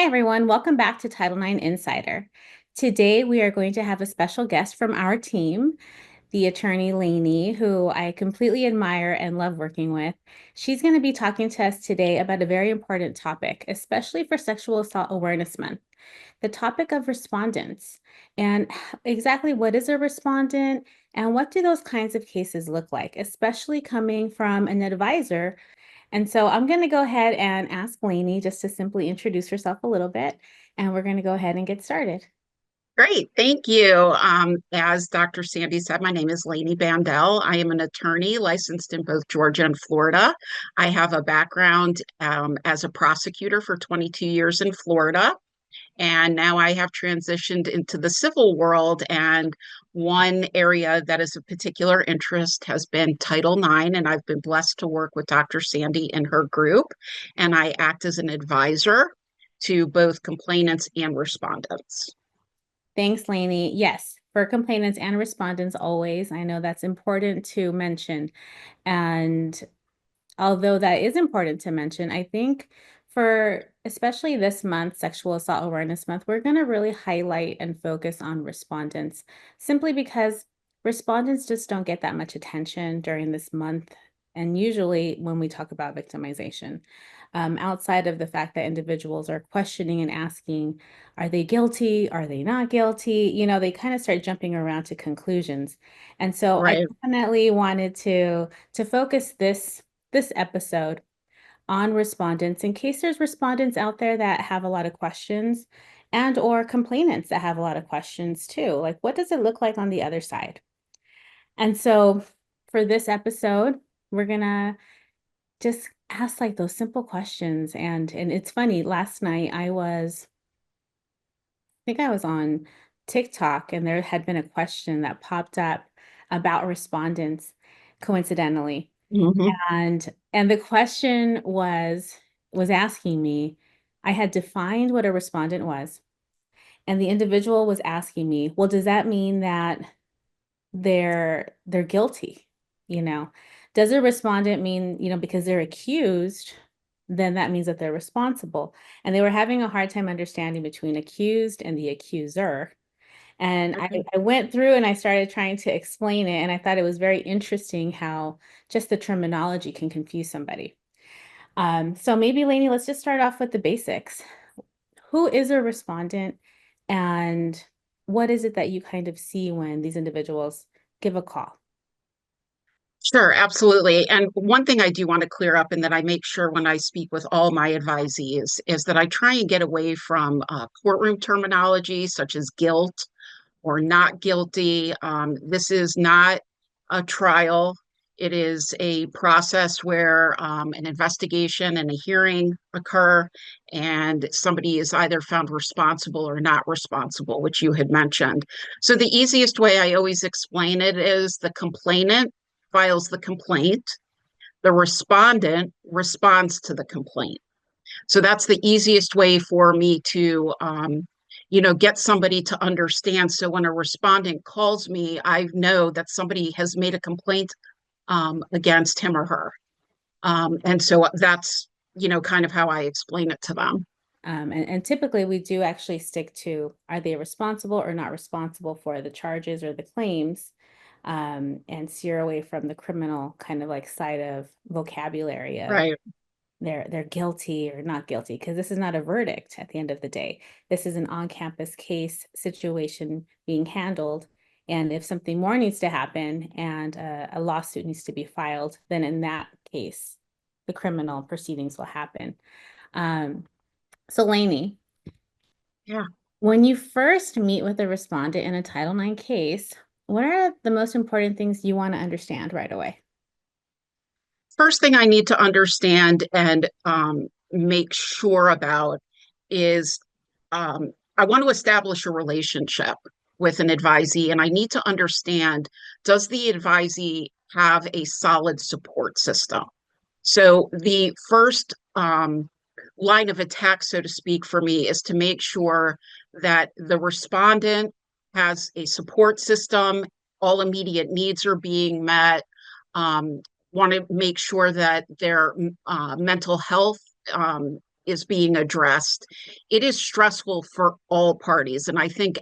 everyone, welcome back to Title IX Insider. Today we are going to have a special guest from our team, the attorney Lanie, who I completely admire and love working with. She's going to be talking to us today about a very important topic, especially for Sexual Assault Awareness Month, the topic of respondents, and exactly what is a respondent and what do those kinds of cases look like, especially coming from an advisor. And so I'm going to go ahead and ask Lanie just to simply introduce herself a little bit, and we're going to go ahead and get started. Great, thank you. As Dr. Sandi said, my name is Lanie Bandell. I am an attorney licensed in both Georgia and Florida. I have a background as a prosecutor for 22 years in Florida, and now I have transitioned into the civil world. And one area that is of particular interest has been Title IX, and I've been blessed to work with Dr. Sandi and her group, and I act as an advisor to both complainants and respondents. Thanks, Lanie. Yes, for complainants and respondents always. I know that's important to mention. And although that is important to mention, I think for especially this month, Sexual Assault Awareness Month, we're going to really highlight and focus on respondents simply because respondents just don't get that much attention during this month. And usually when we talk about victimization, outside of the fact that individuals are questioning and asking, are they guilty? Are they not guilty? They kind of start jumping around to conclusions. And so I Right. definitely wanted to focus this episode on respondents in case there's respondents out there that have a lot of questions and or complainants that have a lot of questions too. Like, what does it look like on the other side? And so for this episode, we're gonna just ask like those simple questions. And it's funny, last night think I was on TikTok and there had been a question that popped up about respondents coincidentally. Mhm. And the question was asking me, I had defined what a respondent was, and the individual was asking me, well, does that mean that they're guilty? You know, does a respondent mean, because they're accused, then that means that they're responsible? And they were having a hard time understanding between accused and the accuser. And I, Okay. I went through and I started trying to explain it, and I thought it was very interesting how just the terminology can confuse somebody. So maybe, Lanie, let's just start off with the basics. Who is a respondent, and what is it that you kind of see when these individuals give a call? Sure, absolutely. And one thing I do want to clear up, and that I make sure when I speak with all my advisees, is that I try and get away from courtroom terminology such as guilt or not guilty. This is not a trial. It is a process where an investigation and a hearing occur, and somebody is either found responsible or not responsible, which you had mentioned. So the easiest way I always explain it is the complainant files the complaint, the respondent responds to the complaint. So that's the easiest way for me to get somebody to understand. So when a respondent calls me, I know that somebody has made a complaint against him or her. And so that's, kind of how I explain it to them. And typically we do actually stick to, are they responsible or not responsible for the charges or the claims, and steer away from the criminal kind of like side of vocabulary of Right. they're guilty or not guilty, because this is not a verdict at the end of the day. This is an on-campus case situation being handled. And if something more needs to happen and a lawsuit needs to be filed, then in that case, the criminal proceedings will happen. Um, so Lanie, Yeah. when you first meet with a respondent in a Title IX case, what are the most important things you want to understand right away? First thing I need to understand and make sure about is I want to establish a relationship with an advisee, and I need to understand, does the advisee have a solid support system? So the first line of attack, so to speak, for me is to make sure that the respondent has a support system, all immediate needs are being met. Um, Want to make sure that their mental health is being addressed, it is stressful for all parties. And I think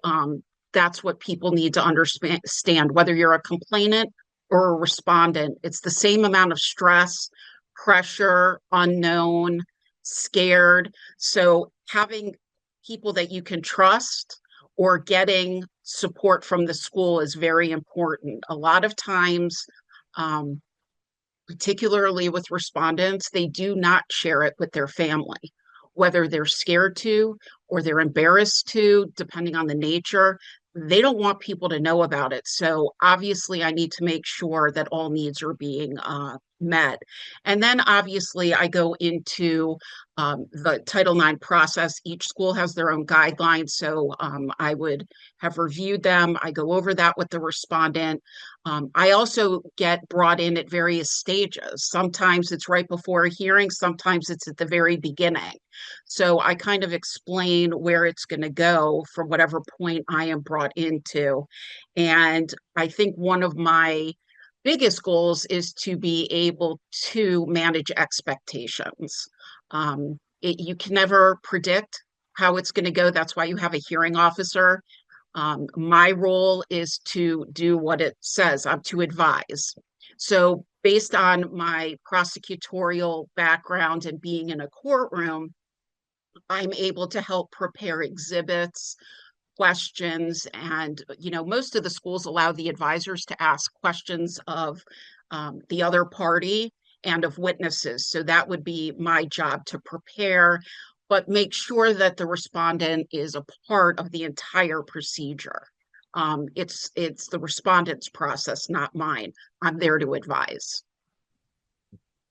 that's what people need to understand, whether you're a complainant or a respondent. It's the same amount of stress, pressure, unknown, scared. So having people that you can trust or getting support from the school is very important. A lot of times, um, particularly with respondents, they do not share it with their family, whether they're scared to or they're embarrassed to, depending on the nature. They don't want people to know about it. So obviously, I need to make sure that all needs are being met. And then obviously, I go into the Title IX process. Each school has their own guidelines. So I would have reviewed them. I go over that with the respondent. I also get brought in at various stages. Sometimes it's right before a hearing, sometimes it's at the very beginning. So I kind of explain where it's going to go from whatever point I am brought into. And I think one of my biggest goals is to be able to manage expectations. You can never predict how it's going to go. That's why you have a hearing officer. My role is to do what it says. I'm to advise. So based on my prosecutorial background and being in a courtroom, I'm able to help prepare exhibits, questions, and most of the schools allow the advisors to ask questions of the other party and of witnesses. So that would be my job to prepare, but make sure that the respondent is a part of the entire procedure. It's the respondent's process, not mine. I'm there to advise.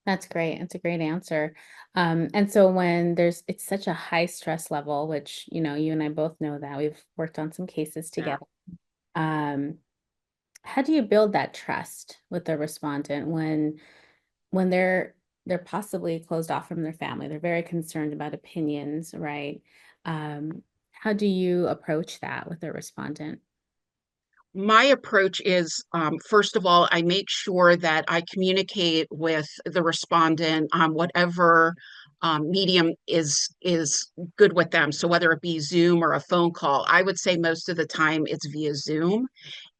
That's great. That's a great answer. And so when it's such a high stress level, which, you and I both know that we've worked on some cases Yeah. together. Um, how do you build that trust with the respondent when they're possibly closed off from their family? They're very concerned about opinions, right? How do you approach that with the respondent? My approach is, first of all, I make sure that I communicate with the respondent on whatever medium is good with them. So whether it be Zoom or a phone call, I would say most of the time it's via Zoom,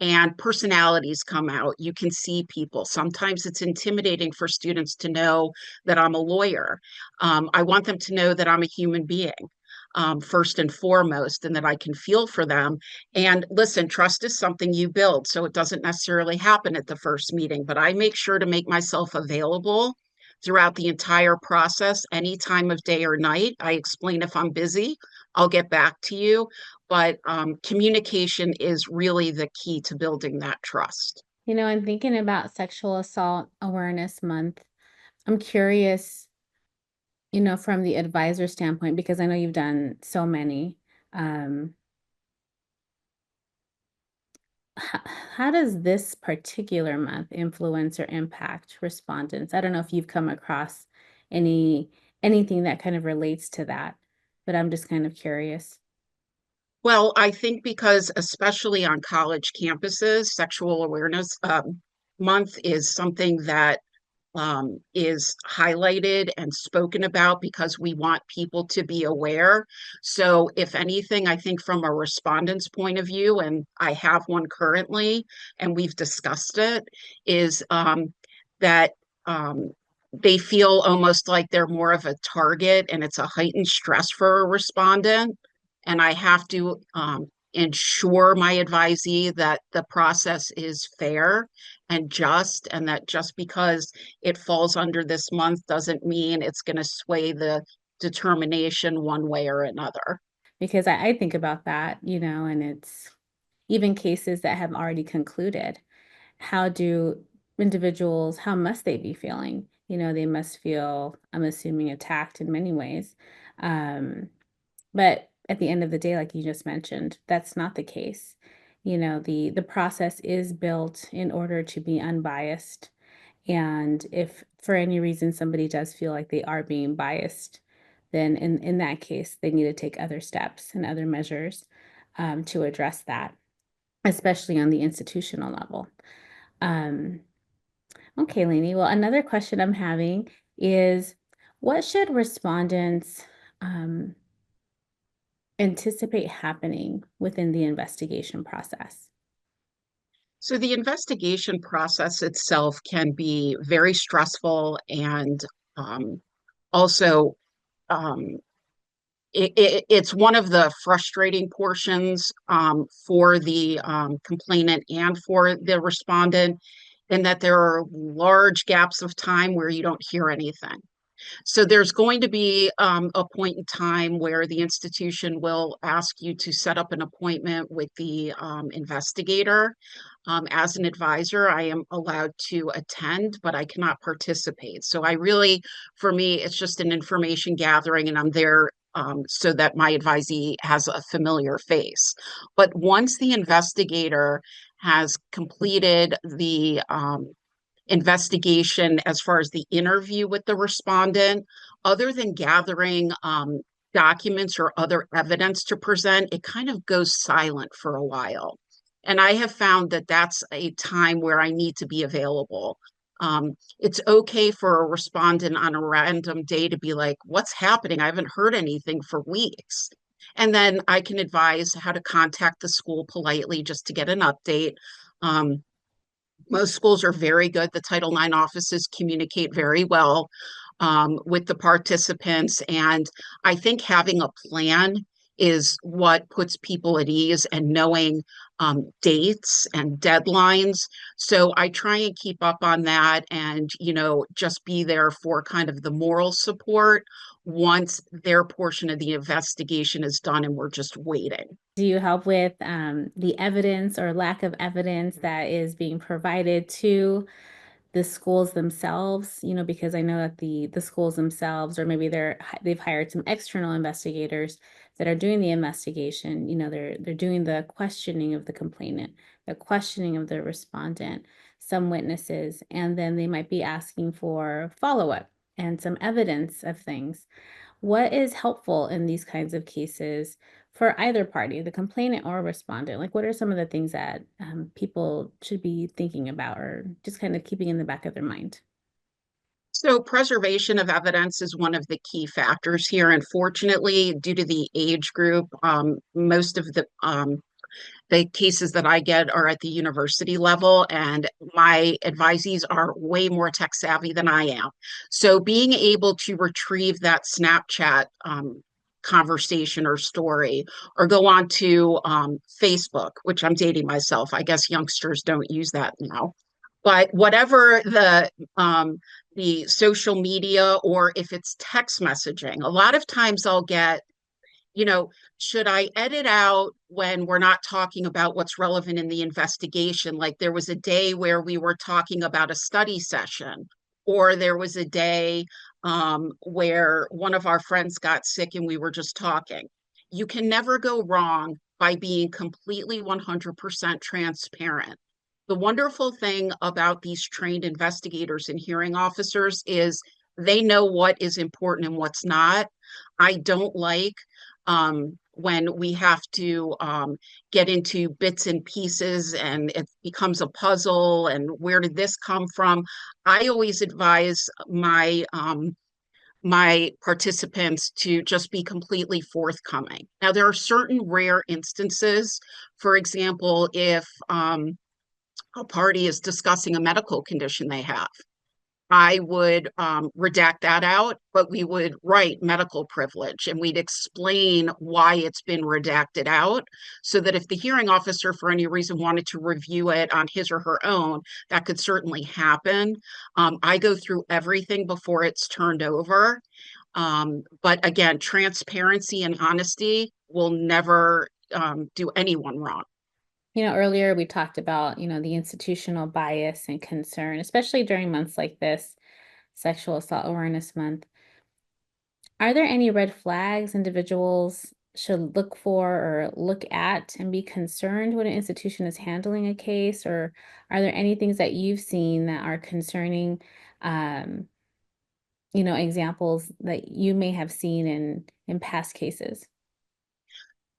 and personalities come out. You can see people. Sometimes it's intimidating for students to know that I'm a lawyer. I want them to know that I'm a human being. First and foremost, and that I can feel for them. And listen, trust is something you build. So it doesn't necessarily happen at the first meeting, but I make sure to make myself available throughout the entire process, any time of day or night. I explain if I'm busy, I'll get back to you. But communication is really the key to building that trust. I'm thinking about Sexual Assault Awareness Month. I'm curious, from the advisor standpoint, because I know you've done so many. Um, how does this particular month influence or impact respondents? I don't know if you've come across anything that kind of relates to that, but I'm just kind of curious. Well, I think because especially on college campuses, Sexual Awareness Month is something that is highlighted and spoken about because we want people to be aware. So, if anything, I think from a respondent's point of view, and I have one currently, and we've discussed it, is that they feel almost like they're more of a target and it's a heightened stress for a respondent. And I have to ensure my advisee that the process is fair and just, and that just because it falls under this month doesn't mean it's going to sway the determination one way or another. Because I think about that, and it's even cases that have already concluded. How do how must they be feeling? They must feel, I'm assuming, attacked in many ways. Um, but at the end of the day, like you just mentioned, that's not the case. The process is built in order to be unbiased. And if for any reason somebody does feel like they are being biased, then in that case, they need to take other steps and other measures to address that, especially on the institutional level. Um, okay, Lanie. Well, another question I'm having is what should respondents um, anticipate happening within the investigation process? So the investigation process itself can be very stressful and um, also um, it's one of the frustrating portions for the complainant and for the respondent, in that there are large gaps of time where you don't hear anything. So there's going to be a point in time where the institution will ask you to set up an appointment with the investigator. As an advisor, I am allowed to attend, but I cannot participate. So I really, for me, it's just an information gathering, and I'm there so that my advisee has a familiar face. But once the investigator has completed the investigation as far as the interview with the respondent, other than gathering documents or other evidence to present, it kind of goes silent for a while. And I have found that that's a time where I need to be available. It's okay for a respondent on a random day to be like, what's happening? I haven't heard anything for weeks. And then I can advise how to contact the school politely just to get an update. Um, most schools are very good. The Title IX offices communicate very well with the participants. And I think having a plan is what puts people at ease, and knowing dates and deadlines. So I try and keep up on that, and, just be there for kind of the moral support once their portion of the investigation is done and we're just waiting. Do you help with the evidence or lack of evidence that is being provided to the schools themselves? Because I know that the schools themselves, or maybe they've hired some external investigators that are doing the investigation. They're doing the questioning of the complainant, the questioning of the respondent, some witnesses, and then they might be asking for follow-up and some evidence of things. What is helpful in these kinds of cases for either party, the complainant or respondent? Like, what are some of the things that people should be thinking about or just kind of keeping in the back of their mind? So preservation of evidence is one of the key factors here. Unfortunately, due to the age group, most of the cases that I get are at the university level, and my advisees are way more tech savvy than I am. So being able to retrieve that Snapchat conversation or story, or go on to Facebook, which I'm dating myself. I guess youngsters don't use that now. But whatever the social media, or if it's text messaging, a lot of times I'll get, you know, should I edit out when we're not talking about what's relevant in the investigation? Like there was a day where we were talking about a study session, or there was a day where one of our friends got sick and we were just talking. You can never go wrong by being completely 100% transparent. The wonderful thing about these trained investigators and hearing officers is they know what is important and what's not. I don't like when we have to get into bits and pieces and it becomes a puzzle and where did this come from. I always advise my participants to just be completely forthcoming. Now, there are certain rare instances. For example, if a party is discussing a medical condition they have, I would redact that out, but we would write medical privilege and we'd explain why it's been redacted out, so that if the hearing officer for any reason wanted to review it on his or her own, that could certainly happen. I go through everything before it's turned over. But again, transparency and honesty will never do anyone wrong. Earlier we talked about, the institutional bias and concern, especially during months like this, Sexual Assault Awareness Month. Are there any red flags individuals should look for or look at and be concerned when an institution is handling a case? Or are there any things that you've seen that are concerning, um, examples that you may have seen in past cases?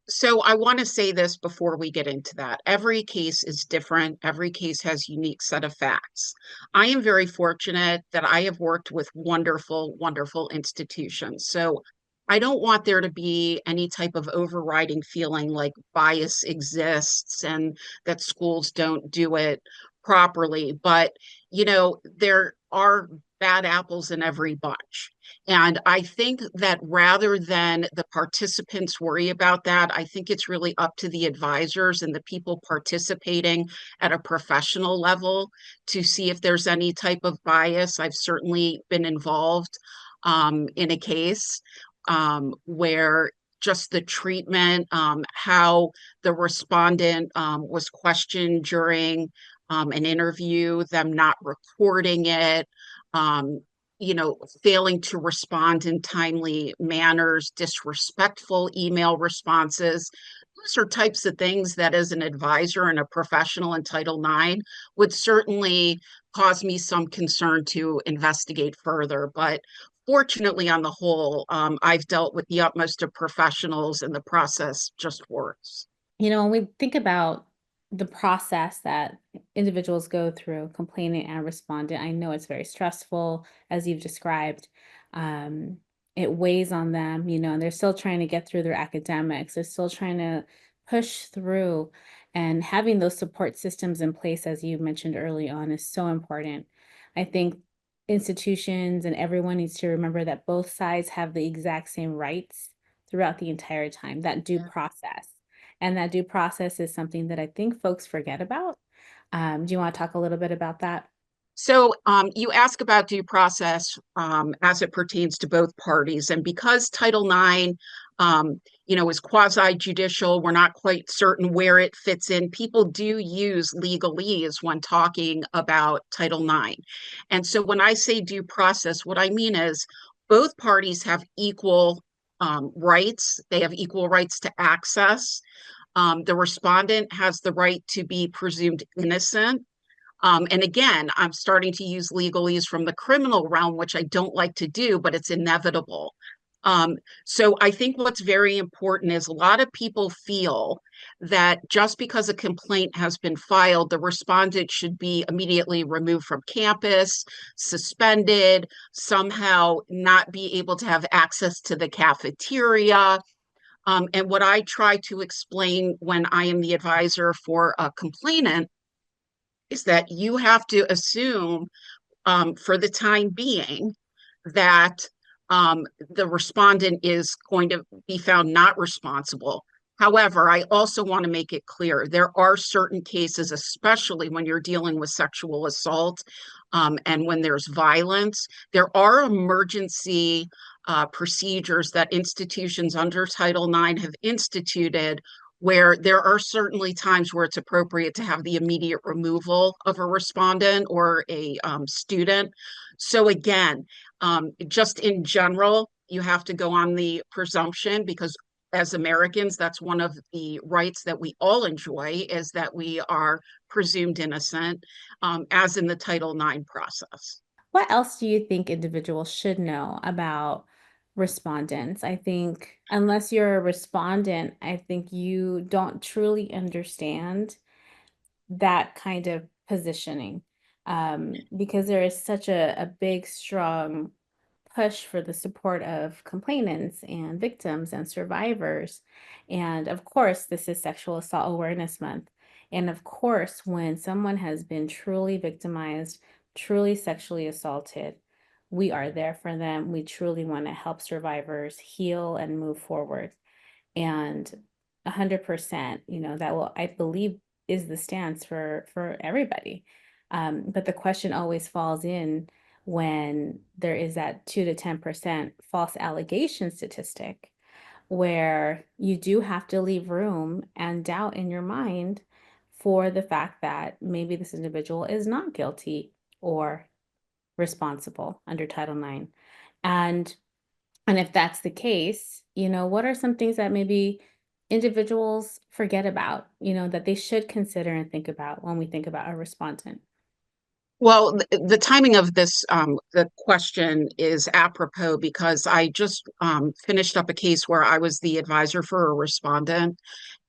So I want to say this before we get into that. Every case is different. Every case has unique set of facts. I am very fortunate that I have worked with wonderful, wonderful institutions. So I don't want there to be any type of overriding feeling like bias exists and that schools don't do it properly. But, there are bad apples in every bunch. And I think that rather than the participants worry about that, I think it's really up to the advisors and the people participating at a professional level to see if there's any type of bias. I've certainly been involved in a case where just the treatment, how the respondent was questioned during an interview, them not recording it, um, failing to respond in timely manners, disrespectful email responses. Those are types of things that, as an advisor and a professional in Title IX, would certainly cause me some concern to investigate further. But fortunately, on the whole, I've dealt with the utmost of professionals and the process just works. When we think about the process that individuals go through, complainant and respondent, I know it's very stressful, as you've described. Um, it weighs on them, and they're still trying to get through their academics. They're still trying to push through, and having those support systems in place, as you mentioned early on, is so important. I think institutions and everyone needs to remember that both sides have the exact same rights throughout the entire time, that due process. And that due process is something that I think folks forget about. Do you want to talk a little bit about that? So you ask about due process as it pertains to both parties. And because Title IX, is quasi-judicial, we're not quite certain where it fits in. People do use legalese when talking about Title IX. And so when I say due process, what I mean is both parties have equal rights. They have equal rights to access. The respondent has the right to be presumed innocent. And again, I'm starting to use legalese from the criminal realm, which I don't like to do, but it's inevitable. Um, so I think what's very important is a lot of people feel that just because a complaint has been filed, the respondent should be immediately removed from campus, suspended, somehow not be able to have access to the cafeteria. And what I try to explain when I am the advisor for a complainant is that you have to assume for the time being that the respondent is going to be found not responsible. However, I also want to make it clear there are certain cases, especially when you're dealing with sexual assault and when there's violence, there are emergency procedures that institutions under Title IX have instituted where there are certainly times where it's appropriate to have the immediate removal of a respondent or a student. So again, just in general, you have to go on the presumption because as Americans, that's one of the rights that we all enjoy is that we are presumed innocent, as in the Title IX process. What else do you think individuals should know about respondents? I think unless you're a respondent, I think you don't truly understand that kind of positioning, because there is such a big, strong push for the support of complainants and victims and survivors. And of course, this is Sexual Assault Awareness Month. And of course, when someone has been truly victimized, truly sexually assaulted, we are there for them. We truly want to help survivors heal and move forward. And 100%, that will, I believe, is the stance for everybody. But the question always falls in when there is that 2 to 10% false allegation statistic, where you do have to leave room and doubt in your mind for the fact that maybe this individual is not guilty or responsible under Title IX. And and if that's the case, what are some things that maybe individuals forget about, that they should consider and think about when we think about a respondent? Well, the timing of this, the question is apropos because I just finished up a case where I was the advisor for a respondent,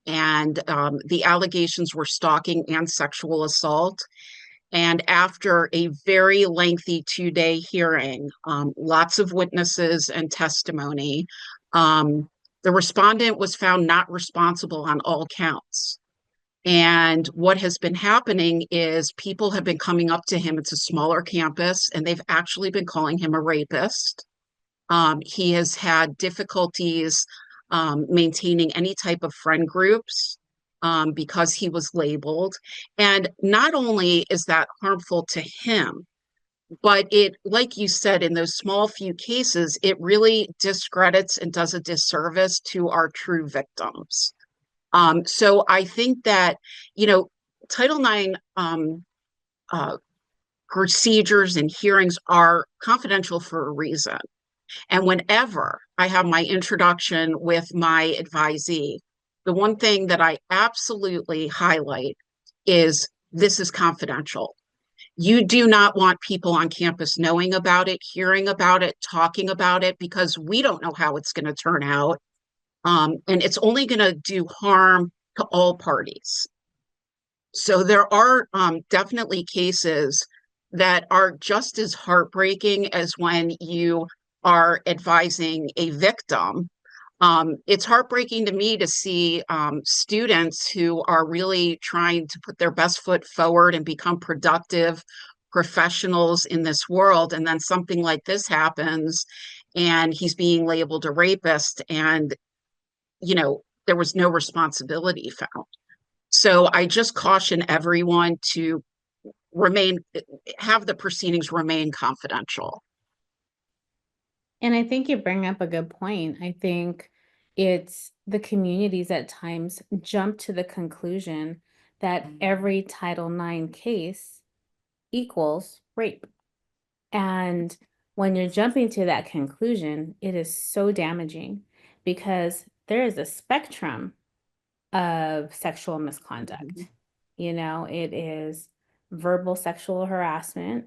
and the allegations were stalking and sexual assault. And after a very lengthy 2-day hearing, lots of witnesses and testimony, Um, the respondent was found not responsible on all counts. And what has been happening is people have been coming up to him. It's a smaller campus, and they've actually been calling him a rapist. He has had difficulties maintaining any type of friend groups because he was labeled. And not only is that harmful to him, but it, like you said, in those small few cases, it really discredits and does a disservice to our true victims. So I think that, you know, Title IX uh, procedures and hearings are confidential for a reason. And whenever I have my introduction with my advisee, the one thing that I absolutely highlight is this is confidential. You do not want people on campus knowing about it, hearing about it, talking about it, because we don't know how it's going to turn out. And it's only going to do harm to all parties. So there are definitely cases that are just as heartbreaking as when you are advising a victim. It's heartbreaking to me to see students who are really trying to put their best foot forward and become productive professionals in this world. And then something like this happens and he's being labeled a rapist and, you know, there was no responsibility found. So I just caution everyone to remain, have the proceedings remain confidential. And I think you bring up a good point. I think it's the communities at times jump to the conclusion that every Title IX case equals rape. And when you're jumping to that conclusion, it is so damaging because there is a spectrum of sexual misconduct. You know, it is verbal sexual harassment,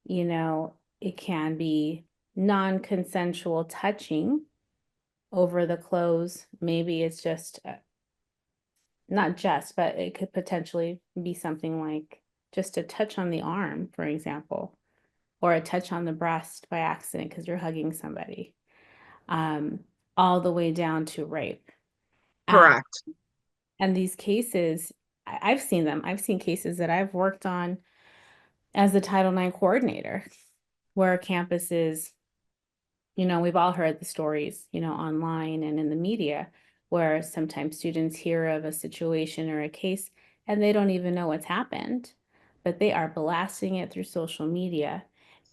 you know, it can be non-consensual touching over the clothes. Maybe it's just not just, but it could potentially be something like just a touch on the arm, for example, or a touch on the breast by accident because you're hugging somebody, um, all the way down to rape. And, Correct. and these cases, I've seen them. I've seen cases that I've worked on as the Title IX coordinator, where campuses, you know, we've all heard the stories, you know, online and in the media, where sometimes students hear of a situation or a case and they don't even know what's happened, but they are blasting it through social media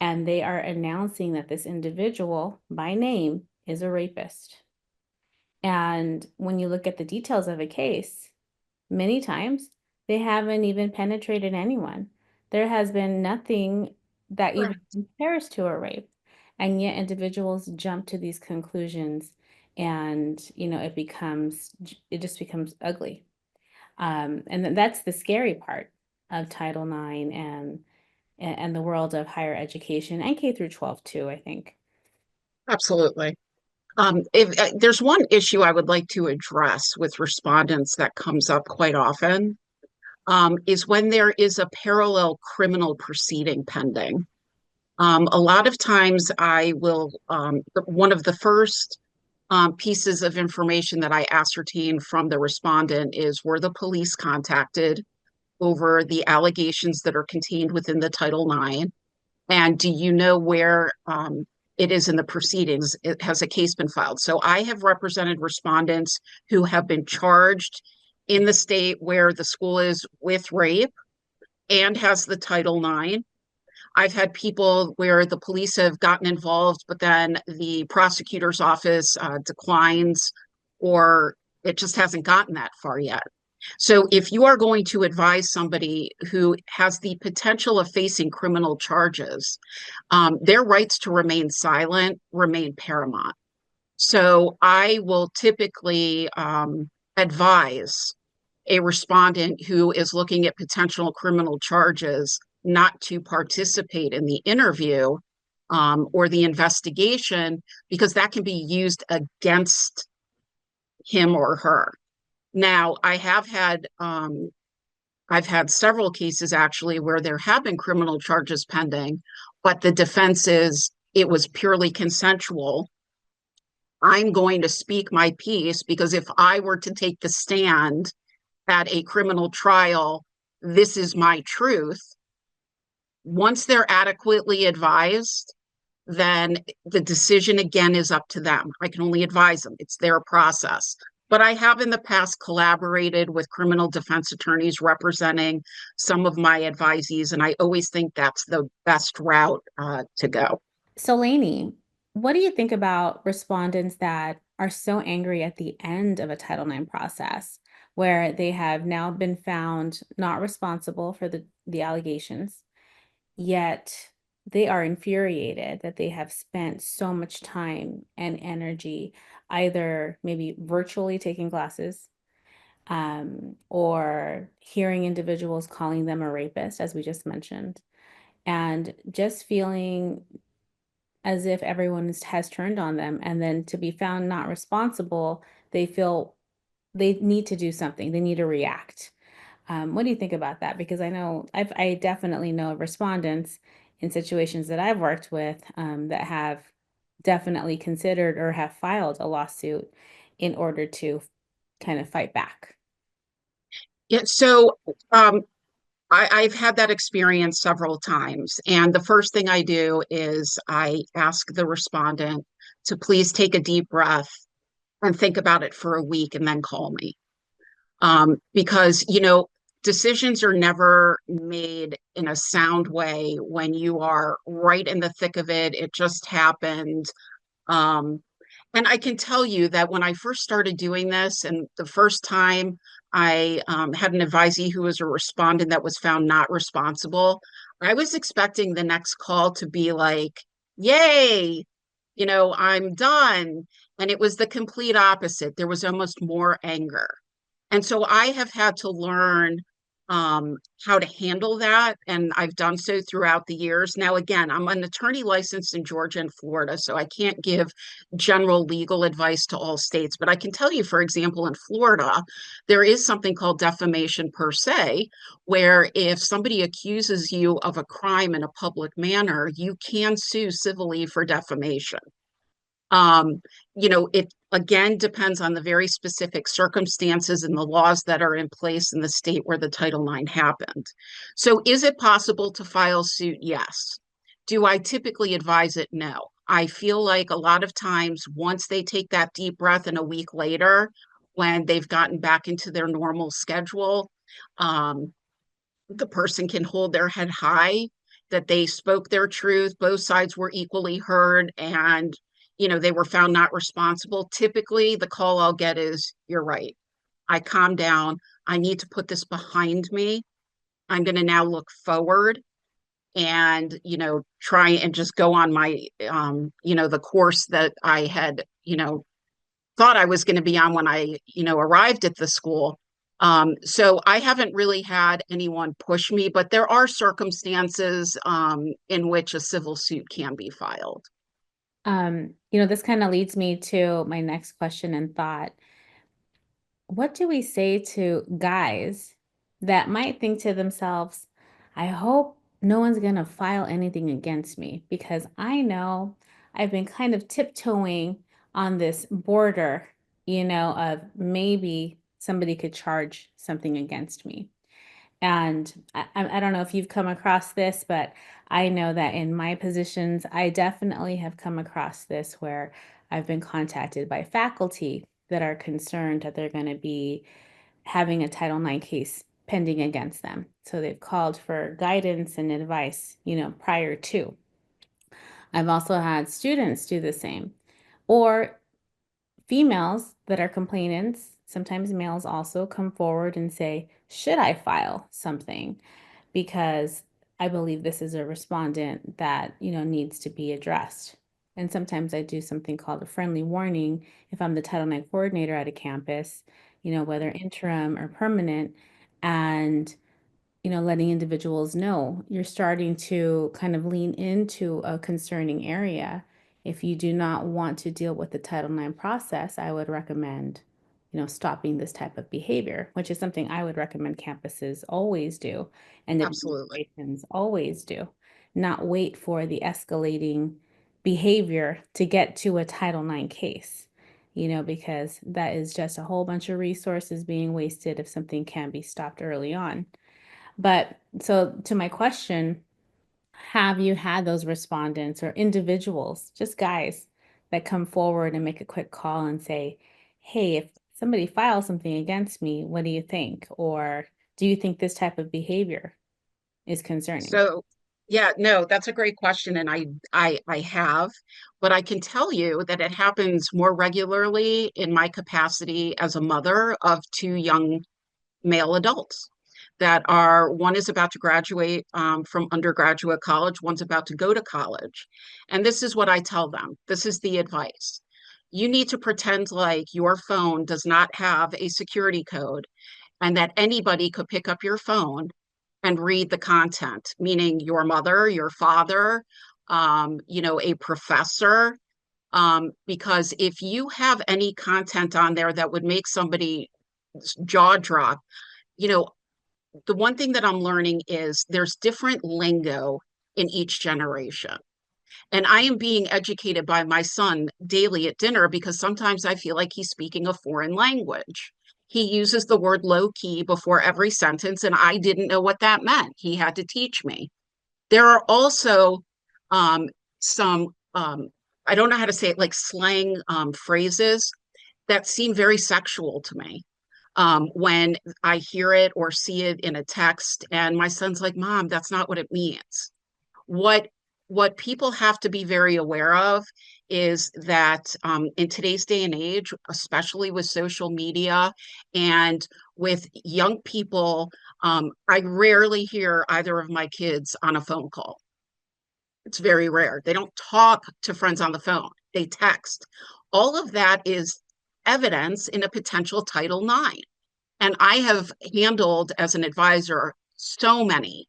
and they are announcing that this individual by name is a rapist. And when you look at the details of a case, many times they haven't even penetrated anyone. There has been nothing that even Correct. compares to a rape. And yet individuals jump to these conclusions and, you know, it just becomes ugly. And that's the scary part of Title IX and the world of higher education and K through 12 too, I think. Absolutely. If there's one issue I would like to address with respondents that comes up quite often, is when there is a parallel criminal proceeding pending. A lot of times I will, one of the first pieces of information that I ascertain from the respondent is, were the police contacted over the allegations that are contained within the Title IX? And do you know where it is in the proceedings? Has a case been filed? So I have represented respondents who have been charged in the state where the school is with rape and has the Title IX. I've had people where the police have gotten involved, but then the prosecutor's office declines, or it just hasn't gotten that far yet. So if you are going to advise somebody who has the potential of facing criminal charges, their rights to remain silent remain paramount. So I will typically advise a respondent who is looking at potential criminal charges not to participate in the interview or the investigation, because that can be used against him or her. Now, I've had several cases actually where there have been criminal charges pending, but the defense is it was purely consensual. I'm going to speak my piece because if I were to take the stand at a criminal trial, this is my truth. Once they're adequately advised, then the decision again is up to them. I can only advise them. It's their process. But I have in the past collaborated with criminal defense attorneys representing some of my advisees, and I always think that's the best route to go. So, Lanie, what do you think about respondents that are so angry at the end of a Title IX process where they have now been found not responsible for the allegations, yet they are infuriated that they have spent so much time and energy either maybe virtually taking classes, or hearing individuals calling them a rapist, as we just mentioned, and just feeling as if everyone has turned on them, and then to be found not responsible, they feel they need to do something, they need to react. What do you think about that? Because I definitely know respondents in situations that I've worked with, that have definitely considered or have filed a lawsuit in order to kind of fight back. Yeah, so I've had that experience several times. And the first thing I do is I ask the respondent to please take a deep breath and think about it for a week and then call me. Because, decisions are never made in a sound way when you are right in the thick of it. It just happened. Um, and I can tell you that when I first started doing this, and the first time I had an advisee who was a respondent that was found not responsible, I was expecting the next call to be like, yay, I'm done. And it was the complete opposite. There was almost more anger. And so I have had to learn how to handle that. And I've done so throughout the years. Now, again, I'm an attorney licensed in Georgia and Florida, so I can't give general legal advice to all states. But I can tell you, for example, in Florida, there is something called defamation per se, where if somebody accuses you of a crime in a public manner, you can sue civilly for defamation. Um, it again depends on the very specific circumstances and the laws that are in place in the state where the Title IX happened. So, is it possible to file suit? Yes. Do I typically advise it? No. I feel like a lot of times, once they take that deep breath and a week later, when they've gotten back into their normal schedule, um, the person can hold their head high, that they spoke their truth, both sides were equally heard, and they were found not responsible. Typically the call I'll get is, you're right, I calm down, I need to put this behind me, I'm going to now look forward and try and just go on my the course that I had thought I was going to be on when I, arrived at the school. So I haven't really had anyone push me, but there are circumstances in which a civil suit can be filed. This kind of leads me to my next question and thought. What do we say to guys that might think to themselves, I hope no one's going to file anything against me because I know I've been kind of tiptoeing on this border, of maybe somebody could charge something against me. And I don't know if you've come across this, but I know that in my positions, I definitely have come across this where I've been contacted by faculty that are concerned that they're going to be having a Title IX case pending against them. So they've called for guidance and advice, prior to. I've also had students do the same. Or females that are complainants, sometimes males also come forward and say, should I file something? Because I believe this is a respondent that, needs to be addressed. And sometimes I do something called a friendly warning if I'm the Title IX coordinator at a campus, whether interim or permanent, and letting individuals know you're starting to kind of lean into a concerning area. If you do not want to deal with the Title IX process, I would recommend, stopping this type of behavior, which is something I would recommend campuses always do and Absolutely. administrations always do. Not wait for the escalating behavior to get to a Title IX case. because that is just a whole bunch of resources being wasted if something can be stopped early on. But so to my question, have you had those respondents or individuals, just guys, that come forward and make a quick call and say, hey, if somebody files something against me, what do you think? Or do you think this type of behavior is concerning? So, yeah, no, that's a great question, and I have, but I can tell you that it happens more regularly in my capacity as a mother of two young male adults that are one is about to graduate from undergraduate college, one's about to go to college. And this is what I tell them. This is the advice. You need to pretend like your phone does not have a security code and that anybody could pick up your phone and read the content, meaning your mother, your father, a professor. Because if you have any content on there that would make somebody jaw drop, you know, the one thing that I'm learning is there's different lingo in each generation. And I am being educated by my son daily at dinner because sometimes I feel like he's speaking a foreign language. He uses the word low key before every sentence, and I didn't know what that meant. He had to teach me. There are also um, some, I don't know how to say it, like slang phrases that seem very sexual to me when I hear it or see it in a text. And my son's like, Mom, that's not what it means. What what people have to be very aware of is that in today's day and age, especially with social media and with young people, I rarely hear either of my kids on a phone call. It's very rare. They don't talk to friends on the phone, they text. All of that is evidence in a potential Title IX. And I have handled as an advisor so many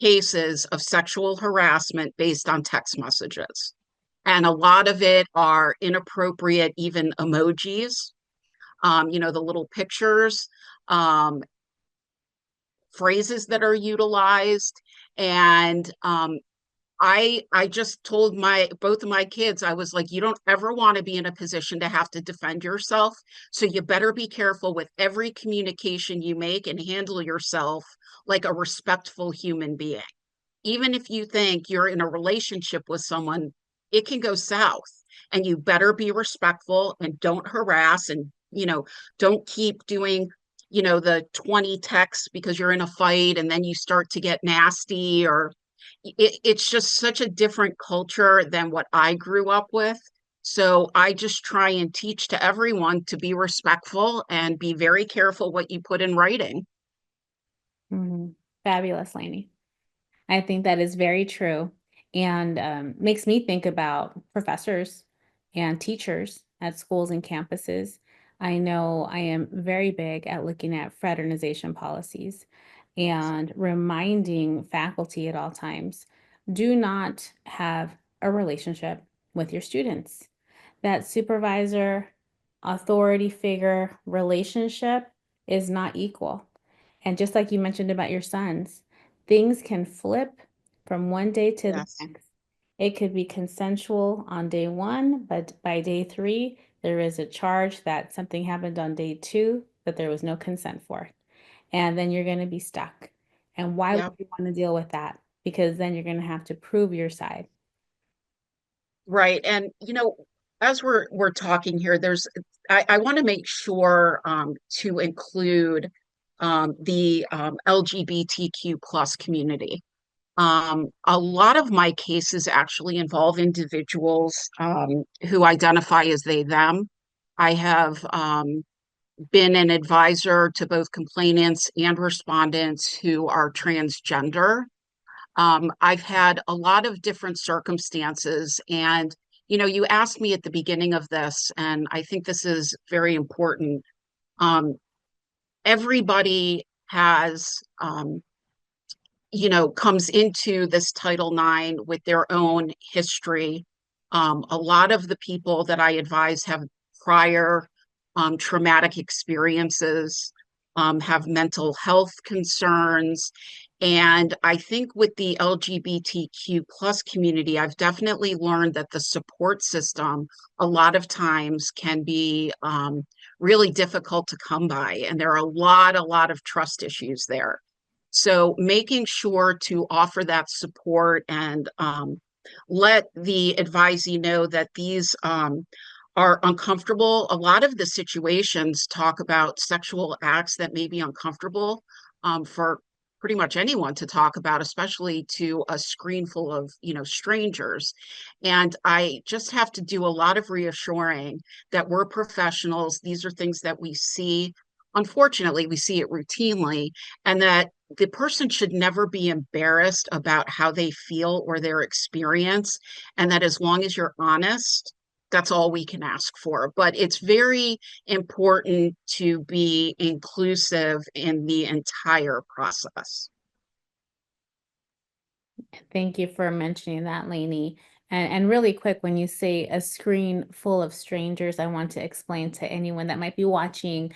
cases of sexual harassment based on text messages. And a lot of it are inappropriate, even emojis, the little pictures, um, phrases that are utilized. And I just told my both of my kids, I was like, you don't ever want to be in a position to have to defend yourself. So you better be careful with every communication you make and handle yourself like a respectful human being. Even if you think you're in a relationship with someone, it can go south. And you better be respectful and don't harass and, don't keep doing, the 20 texts because you're in a fight and then you start to get nasty or it's just such a different culture than what I grew up with. So I just try and teach to everyone to be respectful and be very careful what you put in writing. Mhm. Fabulous, Lanie. I think that is very true and makes me think about professors and teachers at schools and campuses. I know I am very big at looking at fraternization policies and reminding faculty at all times, do not have a relationship with your students. That supervisor authority figure relationship is not equal. And just like you mentioned about your sons, things can flip from one day to the Yes. next. It could be consensual on day one, but by day three, there is a charge that something happened on day two that there was no consent for. And then you're going to be stuck. And why would Yep. you want to deal with that? Because then you're going to have to prove your side. Right. And as we're talking here, I want to make sure to include the LGBTQ plus community. A lot of my cases actually involve individuals who identify as they, them. I have been an advisor to both complainants and respondents who are transgender. I've had a lot of different circumstances. And, you asked me at the beginning of this, and I think this is very important. Um, Everybody has, comes into this Title IX with their own history. A lot of the people that I advise have prior traumatic experiences, have mental health concerns, And I think with the LGBTQ plus community, I've definitely learned that the support system a lot of times can be really difficult to come by. And there are a lot of trust issues there. So making sure to offer that support and let the advisee know that these are uncomfortable. A lot of the situations talk about sexual acts that may be uncomfortable for pretty much anyone to talk about, especially to a screen full of, strangers. And I just have to do a lot of reassuring that we're professionals. These are things that we see. Unfortunately, we see it routinely, and that the person should never be embarrassed about how they feel or their experience. And that as long as you're honest, that's all we can ask for. But it's very important to be inclusive in the entire process. Thank you for mentioning that, Lanie. And really quick, when you say a screen full of strangers, I want to explain to anyone that might be watching.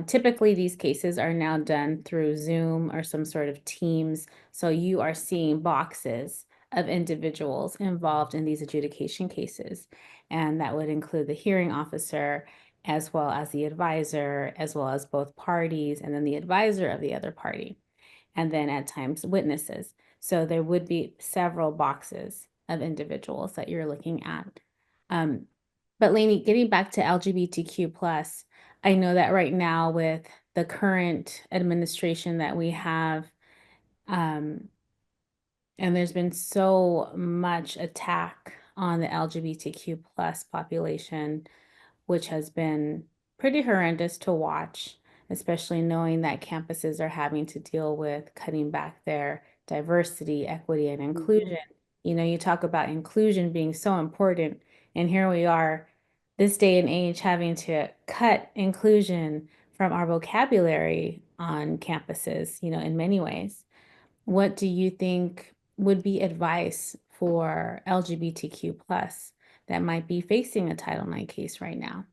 Typically, these cases are now done through Zoom or some sort of Teams. So you are seeing boxes of individuals involved in these adjudication cases. And that would include the hearing officer, as well as the advisor, as well as both parties, and then the advisor of the other party, and then at times witnesses. So there would be several boxes of individuals that you're looking at. Um, but Lanie, getting back to LGBTQ plus, I know that right now with the current administration that we have, um, and there's been so much attack on the LGBTQ plus population, which has been pretty horrendous to watch, especially knowing that campuses are having to deal with cutting back their diversity, equity, and Mhm. inclusion. You know, you talk about inclusion being so important, and here we are, this day and age, having to cut inclusion from our vocabulary on campuses, in many ways. What do you think would be advice for LGBTQ plus that might be facing a Title IX case right now?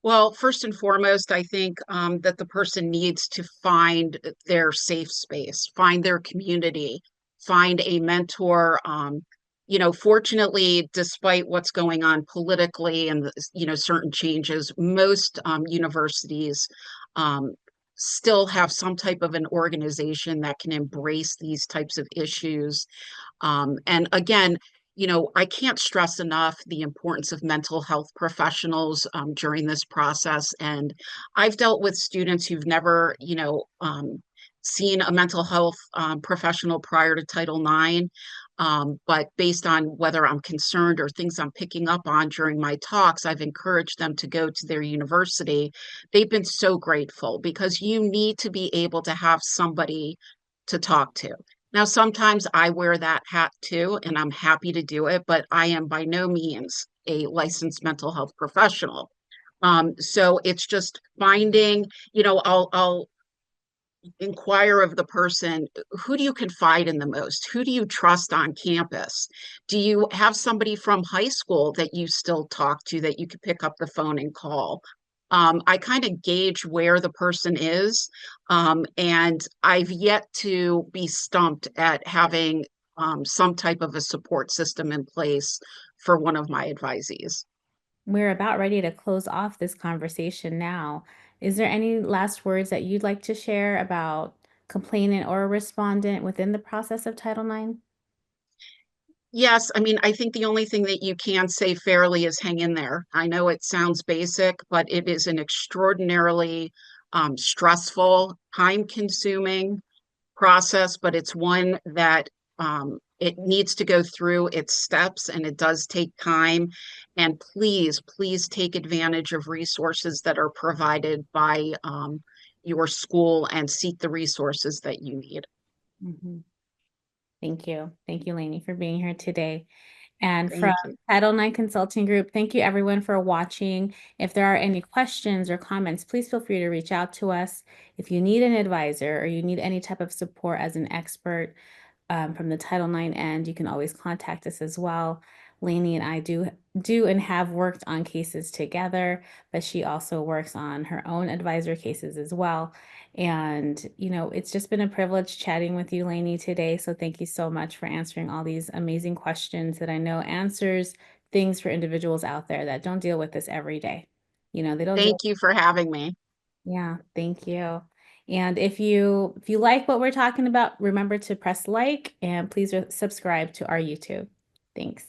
Well, first and foremost, I think that the person needs to find their safe space, find their community, find a mentor. Fortunately, despite what's going on politically and certain changes, most universities um, still have some type of an organization that can embrace these types of issues. And again, I can't stress enough the importance of mental health professionals during this process. And I've dealt with students who've never, seen a mental health professional prior to Title IX. But based on whether I'm concerned or things I'm picking up on during my talks, I've encouraged them to go to their university. They've been so grateful because you need to be able to have somebody to talk to. Now, sometimes I wear that hat too, and I'm happy to do it, but I am by no means a licensed mental health professional. So it's just finding, I'll inquire of the person, who do you confide in the most? Who do you trust on campus? Do you have somebody from high school that you still talk to that you could pick up the phone and call? I kind of gauge where the person is, and I've yet to be stumped at having some type of a support system in place for one of my advisees. We're about ready to close off this conversation now. Is there any last words that you'd like to share about complainant or respondent within the process of Title IX? Yes, I mean, I think the only thing that you can say fairly is hang in there. I know it sounds basic, but it is an extraordinarily stressful, time-consuming process, but it's one that it needs to go through its steps and it does take time. And please, please take advantage of resources that are provided by your school and seek the resources that you need. Mhm. Thank you. Thank you, Lainey, for being here today. And from Thank you. Title IX Consulting Group, thank you everyone for watching. If there are any questions or comments, please feel free to reach out to us. If you need an advisor or you need any type of support as an expert from the Title IX end, you can always contact us as well. Lanie and I do and have worked on cases together, but she also works on her own advisor cases as well. And, it's just been a privilege chatting with you, Lanie, today. So thank you so much for answering all these amazing questions that I know answers things for individuals out there that don't deal with this every day. They don't deal. Thank you for having me. Yeah, thank you. And if you like what we're talking about, remember to press like and please subscribe to our YouTube. Thanks.